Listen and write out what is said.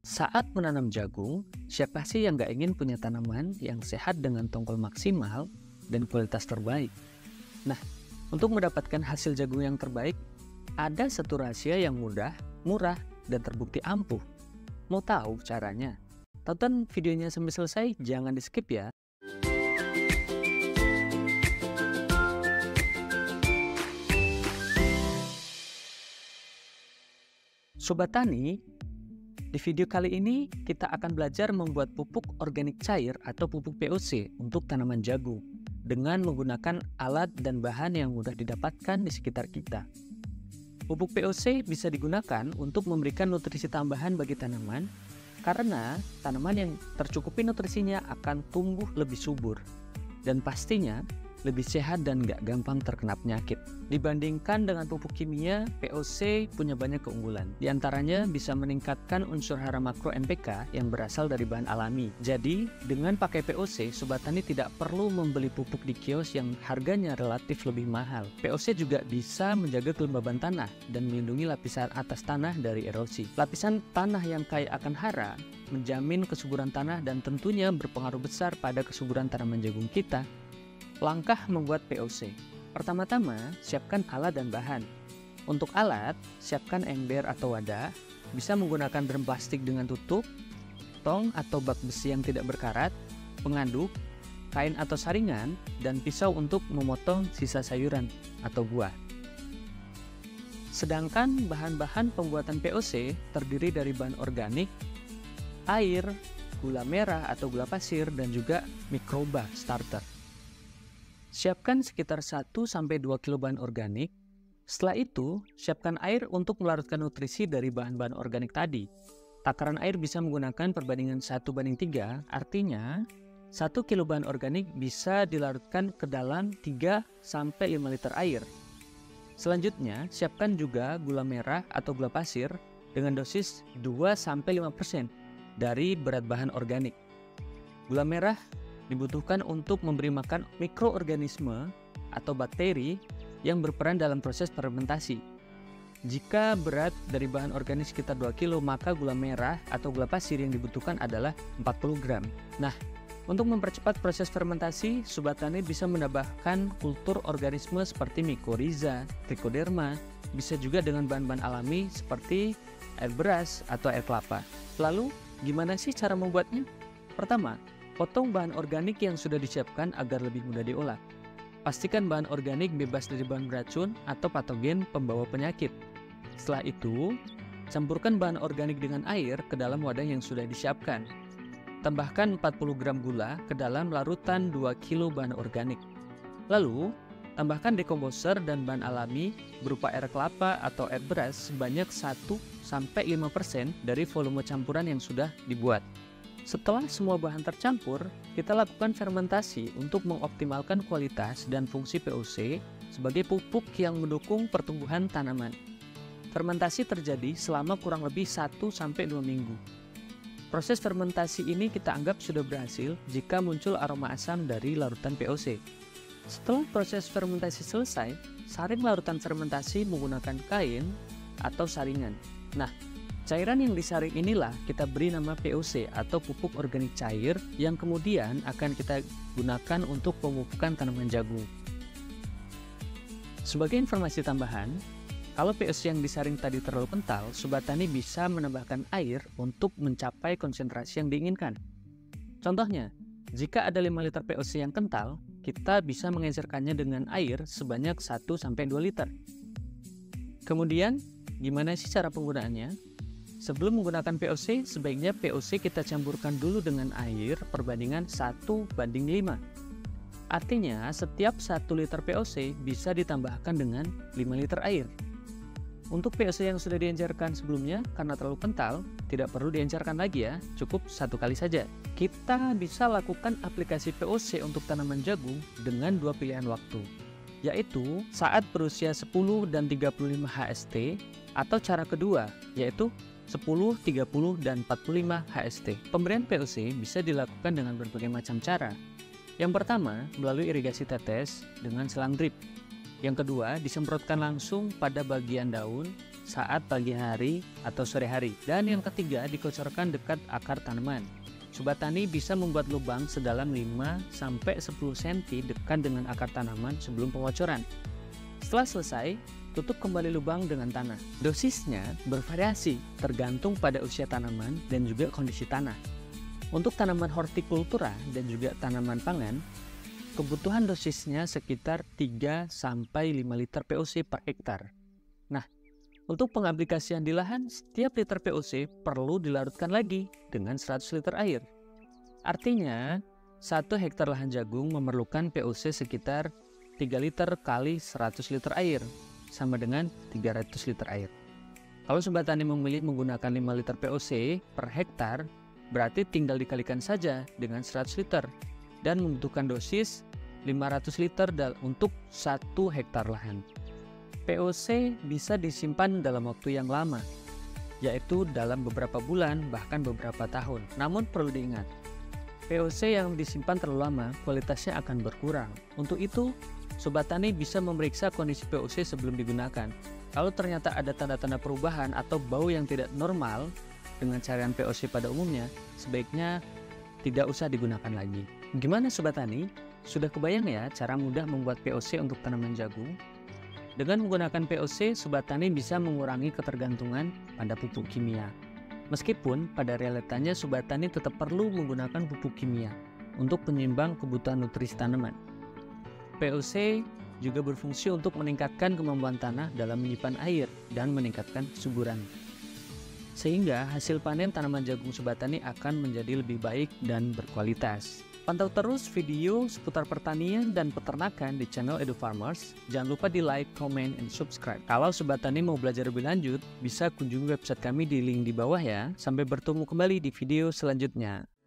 Saat menanam jagung, siapa sih yang nggak ingin punya tanaman yang sehat dengan tongkol maksimal dan kualitas terbaik? Nah, untuk mendapatkan hasil jagung yang terbaik, ada satu rahasia yang mudah, murah, dan terbukti ampuh. Mau tahu caranya? Tonton videonya sampai selesai, jangan di-skip ya. Sobat Tani, di video kali ini kita akan belajar membuat pupuk organik cair atau pupuk POC untuk tanaman jagung dengan menggunakan alat dan bahan yang mudah didapatkan di sekitar kita. Pupuk POC bisa digunakan untuk memberikan nutrisi tambahan bagi tanaman karena tanaman yang tercukupi nutrisinya akan tumbuh lebih subur dan pastinya lebih sehat dan gak gampang terkena penyakit. Dibandingkan dengan pupuk kimia, POC punya banyak keunggulan. Di antaranya bisa meningkatkan unsur hara makro NPK yang berasal dari bahan alami. Jadi, dengan pakai POC, Sobat Tani tidak perlu membeli pupuk di kios yang harganya relatif lebih mahal. POC juga bisa menjaga kelembaban tanah dan melindungi lapisan atas tanah dari erosi. Lapisan tanah yang kaya akan hara menjamin kesuburan tanah dan tentunya berpengaruh besar pada kesuburan tanaman jagung kita. Langkah membuat POC. Pertama-tama, siapkan alat dan bahan. Untuk alat, siapkan ember atau wadah, bisa menggunakan drum plastik dengan tutup, tong atau bak besi yang tidak berkarat, pengaduk, kain atau saringan, dan pisau untuk memotong sisa sayuran atau buah. Sedangkan bahan-bahan pembuatan POC terdiri dari bahan organik, air, gula merah atau gula pasir, dan juga mikroba starter. Siapkan sekitar 1-2 kg bahan organik. Setelah itu, siapkan air untuk melarutkan nutrisi dari bahan-bahan organik tadi. Takaran air bisa menggunakan perbandingan 1:3, artinya 1 kg bahan organik bisa dilarutkan ke dalam 3-5 liter air. Selanjutnya, siapkan juga gula merah atau gula pasir dengan dosis 2-5% dari berat bahan organik. Gula merah dibutuhkan untuk memberi makan mikroorganisme atau bakteri yang berperan dalam proses fermentasi. Jika berat dari bahan organik sekitar 2 kg, maka gula merah atau gula pasir yang dibutuhkan adalah 40 gram. Nah, untuk mempercepat proses fermentasi, Sobat Tani bisa menambahkan kultur organisme seperti mycorrhiza, trichoderma, bisa juga dengan bahan-bahan alami seperti air beras atau air kelapa. Lalu, gimana sih cara membuatnya? Pertama, potong bahan organik yang sudah disiapkan agar lebih mudah diolah. Pastikan bahan organik bebas dari bahan beracun atau patogen pembawa penyakit. Setelah itu, campurkan bahan organik dengan air ke dalam wadah yang sudah disiapkan. Tambahkan 40 gram gula ke dalam larutan 2 kg bahan organik. Lalu, tambahkan dekomposer dan bahan alami berupa air kelapa atau air beras sebanyak 1-5% dari volume campuran yang sudah dibuat. Setelah semua bahan tercampur, kita lakukan fermentasi untuk mengoptimalkan kualitas dan fungsi POC sebagai pupuk yang mendukung pertumbuhan tanaman. Fermentasi terjadi selama kurang lebih 1-2 minggu. Proses fermentasi ini kita anggap sudah berhasil jika muncul aroma asam dari larutan POC. Setelah proses fermentasi selesai, saring larutan fermentasi menggunakan kain atau saringan. Nah, cairan yang disaring inilah kita beri nama POC atau pupuk organik cair yang kemudian akan kita gunakan untuk pemupukan tanaman jagung. Sebagai informasi tambahan, kalau POC yang disaring tadi terlalu kental, Sobat Tani bisa menambahkan air untuk mencapai konsentrasi yang diinginkan. Contohnya, jika ada 5 liter POC yang kental, kita bisa mengecerkannya dengan air sebanyak 1-2 liter. Kemudian, gimana sih cara penggunaannya? Sebelum menggunakan POC, sebaiknya POC kita campurkan dulu dengan air perbandingan 1:5. Artinya, setiap 1 liter POC bisa ditambahkan dengan 5 liter air. Untuk POC yang sudah diencerkan sebelumnya, karena terlalu kental, tidak perlu diencerkan lagi ya, cukup 1 kali saja. Kita bisa lakukan aplikasi POC untuk tanaman jagung dengan 2 pilihan waktu, yaitu saat berusia 10 dan 35 HST, atau cara kedua, yaitu 10, 30, dan 45 HST. Pemberian POC bisa dilakukan dengan berbagai macam cara. Yang pertama, melalui irigasi tetes dengan selang drip. Yang kedua, disemprotkan langsung pada bagian daun saat pagi hari atau sore hari. Dan yang ketiga, dikocorkan dekat akar tanaman. Sobat tani bisa membuat lubang sedalam 5-10 cm dekat dengan akar tanaman sebelum pengocoran. Setelah selesai, tutup kembali lubang dengan tanah. Dosisnya bervariasi tergantung pada usia tanaman dan juga kondisi tanah. Untuk tanaman hortikultura dan juga tanaman pangan, kebutuhan dosisnya sekitar 3-5 liter POC per hektar. Nah, untuk pengaplikasian di lahan, setiap liter POC perlu dilarutkan lagi dengan 100 liter air. Artinya, 1 hektar lahan jagung memerlukan POC sekitar 3 liter kali 100 liter air, sama dengan 300 liter air. Kalau sobat tani memilih menggunakan 5 liter POC per hektar, berarti tinggal dikalikan saja dengan 100 liter dan membutuhkan dosis 500 liter untuk 1 hektar lahan. POC bisa disimpan dalam waktu yang lama, yaitu dalam beberapa bulan bahkan beberapa tahun. Namun perlu diingat, POC yang disimpan terlalu lama kualitasnya akan berkurang. Untuk itu, sobat tani bisa memeriksa kondisi POC sebelum digunakan. Kalau ternyata ada tanda-tanda perubahan atau bau yang tidak normal dengan cairan POC pada umumnya, sebaiknya tidak usah digunakan lagi. Gimana sobat tani? Sudah kebayang ya cara mudah membuat POC untuk tanaman jagung? Dengan menggunakan POC, sobat tani bisa mengurangi ketergantungan pada pupuk kimia. Meskipun pada realitanya sobat tani tetap perlu menggunakan pupuk kimia untuk penyeimbang kebutuhan nutrisi tanaman. POC juga berfungsi untuk meningkatkan kemampuan tanah dalam menyimpan air dan meningkatkan kesuburan. Sehingga hasil panen tanaman jagung sobat tani akan menjadi lebih baik dan berkualitas. Pantau terus video seputar pertanian dan peternakan di channel Edu Farmers. Jangan lupa di like, comment, and subscribe. Kalau sobat tani mau belajar lebih lanjut, bisa kunjungi website kami di link di bawah ya. Sampai bertemu kembali di video selanjutnya.